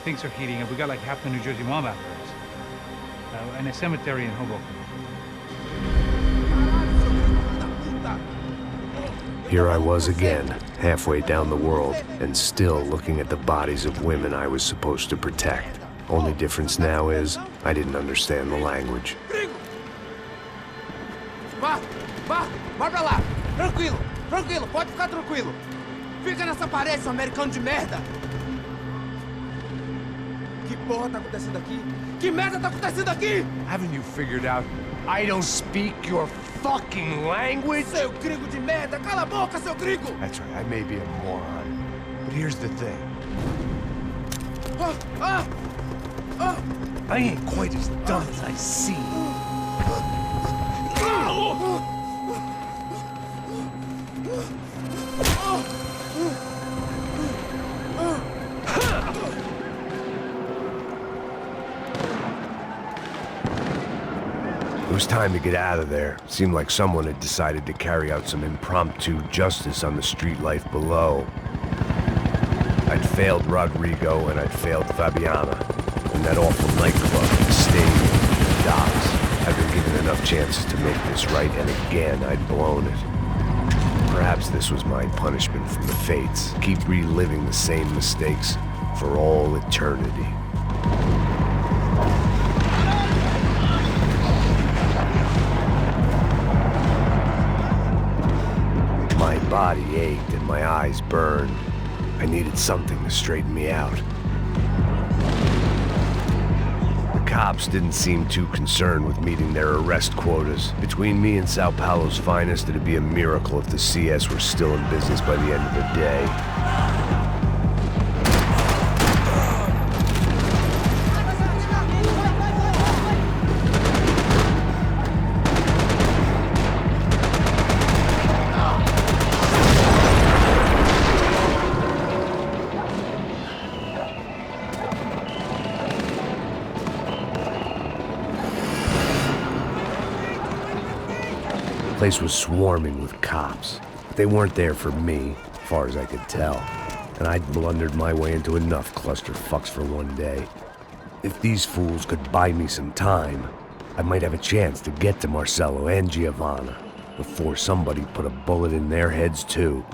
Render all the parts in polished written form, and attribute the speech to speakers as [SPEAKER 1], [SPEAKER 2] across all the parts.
[SPEAKER 1] things are heating up. We got like half the New Jersey mob after us. And a cemetery in Hoboken.
[SPEAKER 2] Here I was again, halfway down the world, and still looking at the bodies of women I was supposed to protect. Only difference now is, I didn't understand the language.
[SPEAKER 3] Vá pra lá! Tranquilo, pode ficar tranquilo. Fica nessa parede, seu americano de merda! Que porra tá acontecendo aqui? Que merda tá acontecendo aqui?
[SPEAKER 4] Haven't you figured out I don't speak your fucking language?
[SPEAKER 3] Seu gringo de merda! Cala a boca, seu gringo!
[SPEAKER 4] That's right, I may be a moron, but here's the thing. I ain't quite as dumb as I seem.
[SPEAKER 2] It was time to get out of there. Seemed like someone had decided to carry out some impromptu justice on the street life below. I'd failed Rodrigo and I'd failed Fabiana. And that awful nightclub, the stadium, the docks. I'd been given enough chances to make this right, and again I'd blown it. Perhaps this was my punishment from the fates. Keep reliving the same mistakes for all eternity. My body ached and my eyes burned. I needed something to straighten me out. The cops didn't seem too concerned with meeting their arrest quotas. Between me and Sao Paulo's finest, it'd be a miracle if the CS were still in business by the end of the day. The place was swarming with cops. They weren't there for me, as far as I could tell. And I'd blundered my way into enough clusterfucks for one day. If these fools could buy me some time, I might have a chance to get to Marcello and Giovanna before somebody put a bullet in their heads too.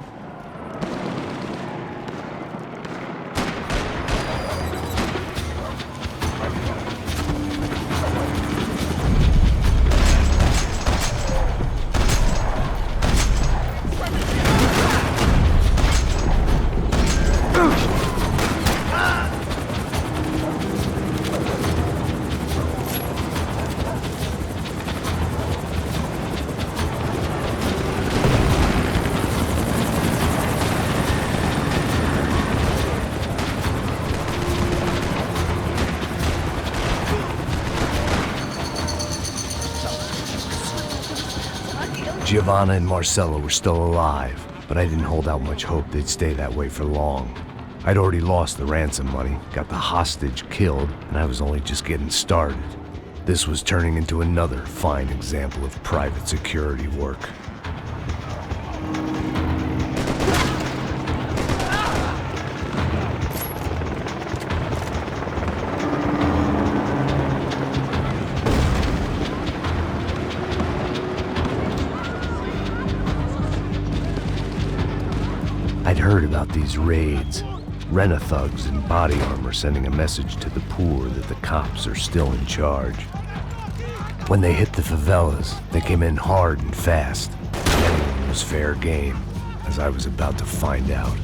[SPEAKER 2] Giovanna and Marcello were still alive, but I didn't hold out much hope they'd stay that way for long. I'd already lost the ransom money, got the hostage killed, and I was only just getting started. This was turning into another fine example of private security work. I'd heard about these raids. Rent-a-thugs in body armor sending a message to the poor that the cops are still in charge. When they hit the favelas, they came in hard and fast. Anyone was fair game, as I was about to find out.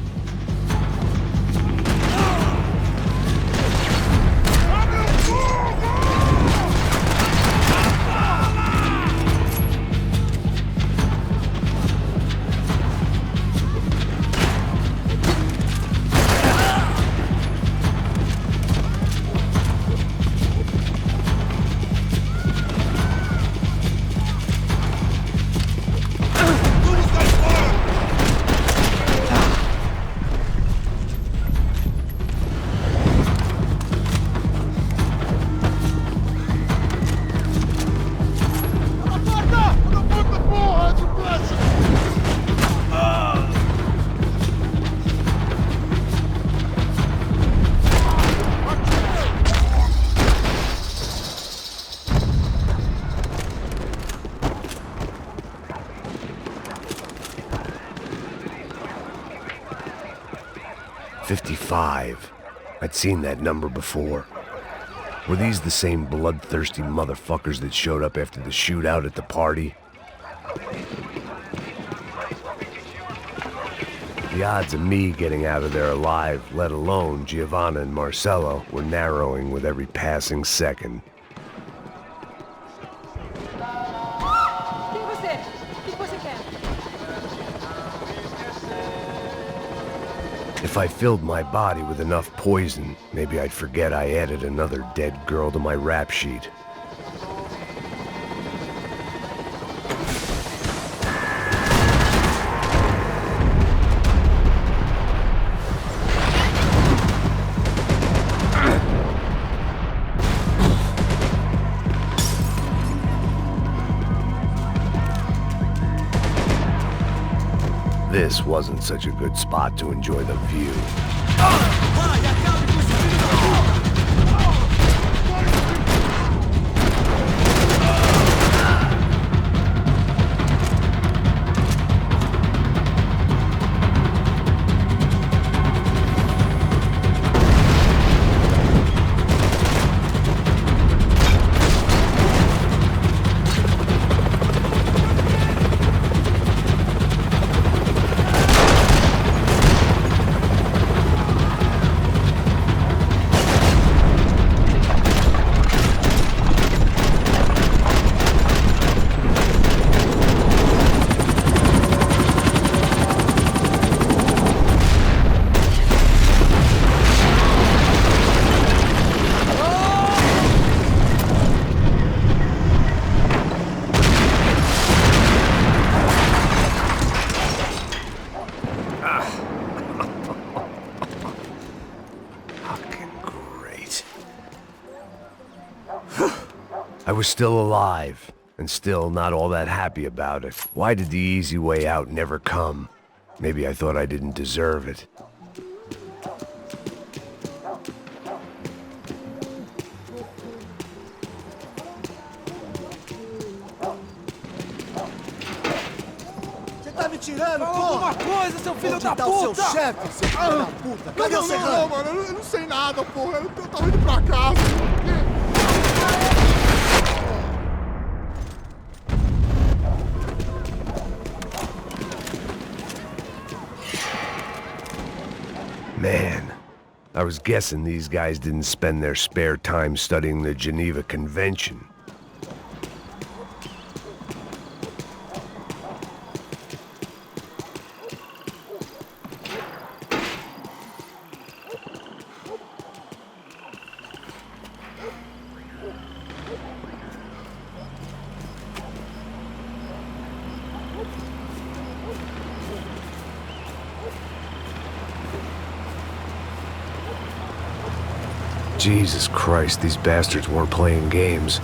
[SPEAKER 2] 5. I'd seen that number before. Were these the same bloodthirsty motherfuckers that showed up after the shootout at the party? The odds of me getting out of there alive, let alone Giovanna and Marcello, were narrowing with every passing second. If I filled my body with enough poison, maybe I'd forget I added another dead girl to my rap sheet. This wasn't such a good spot to enjoy the view. I was still alive, and still not all that happy about it. Why did the easy way out never come? Maybe I thought I didn't deserve it.
[SPEAKER 5] Você tá me tirando,
[SPEAKER 3] Fala
[SPEAKER 5] porra!
[SPEAKER 3] alguma coisa, seu filho da
[SPEAKER 5] Onde tá o seu
[SPEAKER 3] puta!
[SPEAKER 5] chefe, seu filho da puta? Cadê o Serrano?
[SPEAKER 6] Não, mano, eu não sei nada, porra. Eu tava indo pra casa.
[SPEAKER 2] Man, I was guessing these guys didn't spend their spare time studying the Geneva Convention. Jesus Christ, these bastards weren't playing games.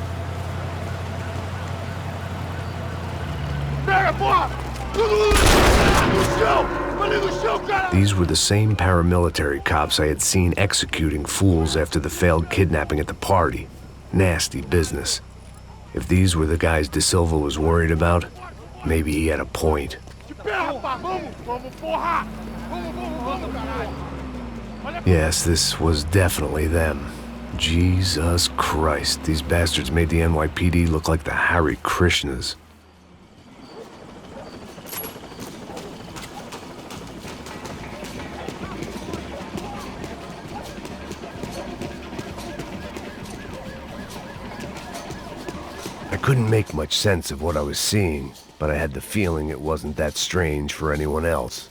[SPEAKER 2] These were the same paramilitary cops I had seen executing fools after the failed kidnapping at the party. Nasty business. If these were the guys De Silva was worried about, maybe he had a point. Yes, this was definitely them. Jesus Christ, these bastards made the NYPD look like the Hare Krishnas. I couldn't make much sense of what I was seeing, but I had the feeling it wasn't that strange for anyone else.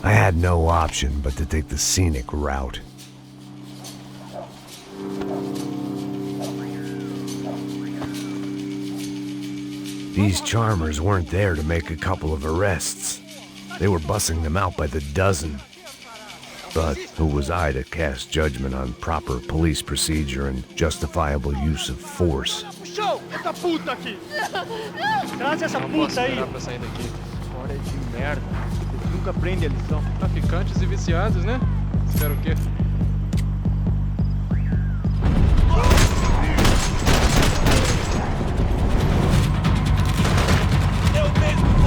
[SPEAKER 2] I had no option but to take the scenic route. These charmers weren't there to make a couple of arrests. They were bussing them out by the dozen. But who was I to cast judgment on proper police procedure and justifiable use of force?
[SPEAKER 6] Show! Essa puta aqui!
[SPEAKER 7] Traz essa puta aí! Pra sair daqui. Hora de merda. Vocês nunca aprendem a lição. Traficantes e viciados, né? Espero o quê?
[SPEAKER 3] Eu mesmo!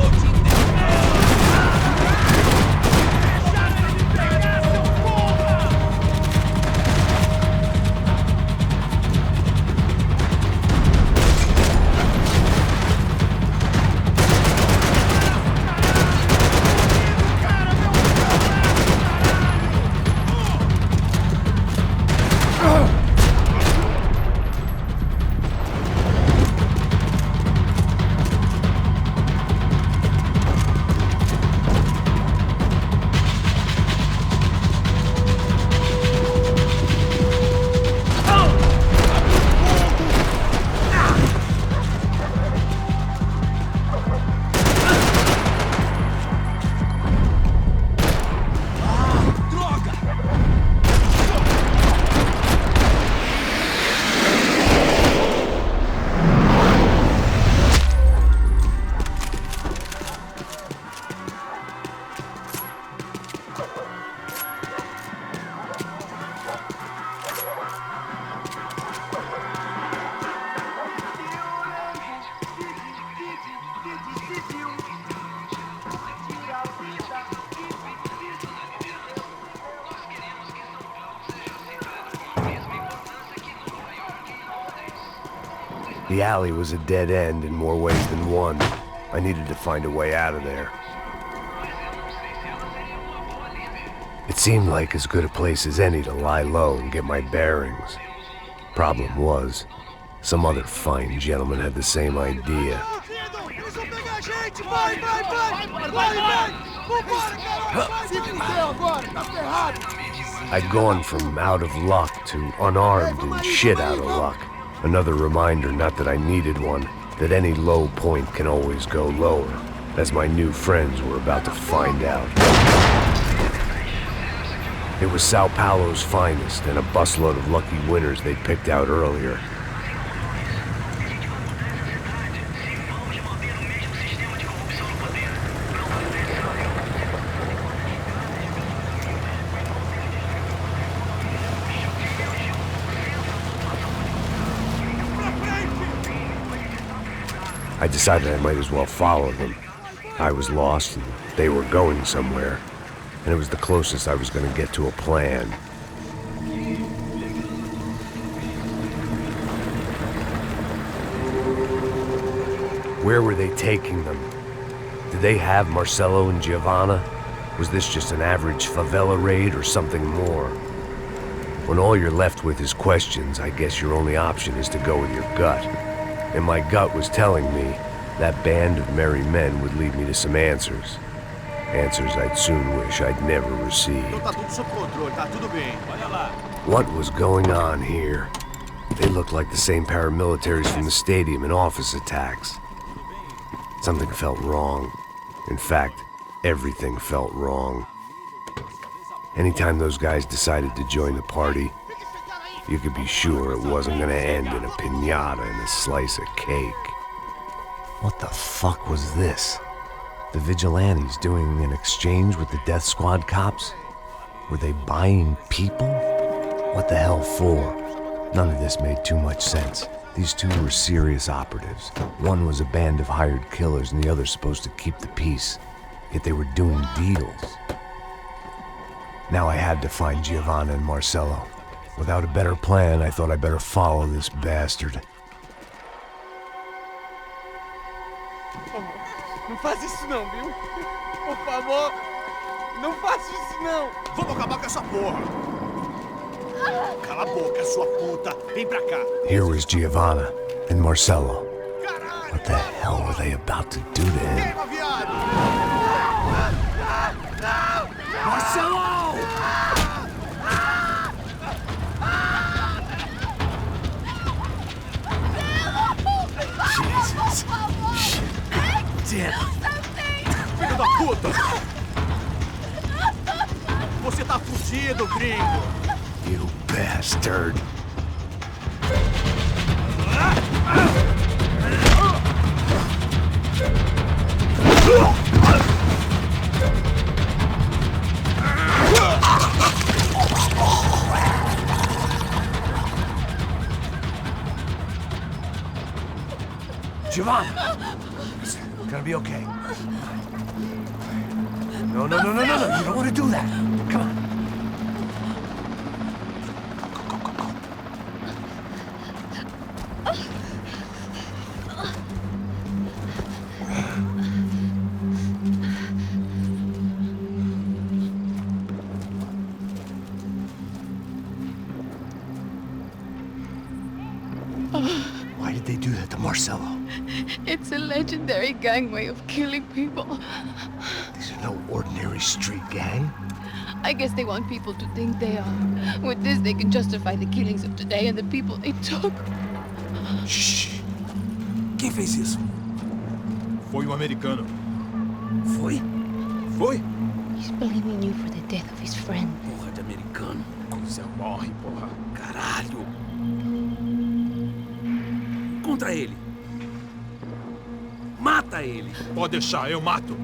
[SPEAKER 2] The alley was a dead end in more ways than one. I needed to find a way out of there. It seemed like as good a place as any to lie low and get my bearings. Problem was, some other fine gentleman had the same idea. I'd gone from out of luck to unarmed and shit out of luck. Another reminder, not that I needed one, that any low point can always go lower, as my new friends were about to find out. It was Sao Paulo's finest and a busload of lucky winners they'd picked out earlier. I decided I might as well follow them. I was lost and they were going somewhere, and it was the closest I was going to get to a plan. Where were they taking them? Did they have Marcelo and Giovanna? Was this just an average favela raid or something more? When all you're left with is questions, I guess your only option is to go with your gut. And my gut was telling me that band of merry men would lead me to some answers. Answers I'd soon wish I'd never received. What was going on here? They looked like the same paramilitaries from the stadium in office attacks. Something felt wrong. In fact, everything felt wrong. Anytime those guys decided to join the party, you could be sure it wasn't gonna end in a piñata and a slice of cake. What the fuck was this? The vigilantes doing an exchange with the death squad cops? Were they buying people? What the hell for? None of this made too much sense. These two were serious operatives. One was a band of hired killers and the other supposed to keep the peace. Yet they were doing deals. Now I had to find Giovanna and Marcelo. Without a better plan, I thought I'd better follow this bastard.
[SPEAKER 3] Não faz isso não, viu? Por favor, não faça isso não.
[SPEAKER 5] Vamos acabar com essa porra. Cala a boca, sua puta. Vem pra cá.
[SPEAKER 2] Here was Giovanna and Marcelo. What the hell were they about to do to him?
[SPEAKER 5] Queima, viado. Marcelo! Jesus. Shit. Filho da puta! Você tá fudido, gringo!
[SPEAKER 2] You bastard. Giovanna! It's gonna be okay. No. You don't want to do that. Come on. Why did they do that to Marcelo?
[SPEAKER 8] It's a legendary gang way of killing people.
[SPEAKER 2] These are no ordinary street gang.
[SPEAKER 8] I guess they want people to think they are. With this, they can justify the killings of today and the people they took.
[SPEAKER 5] Shh. Quem fez isso?
[SPEAKER 6] Foi um americano.
[SPEAKER 5] Foi? Foi?
[SPEAKER 8] He's blaming you for the death of his friend.
[SPEAKER 5] Porra de americano. Você morre, porra. Caralho. Contra ele. Mata ele.
[SPEAKER 6] Pode deixar, eu mato.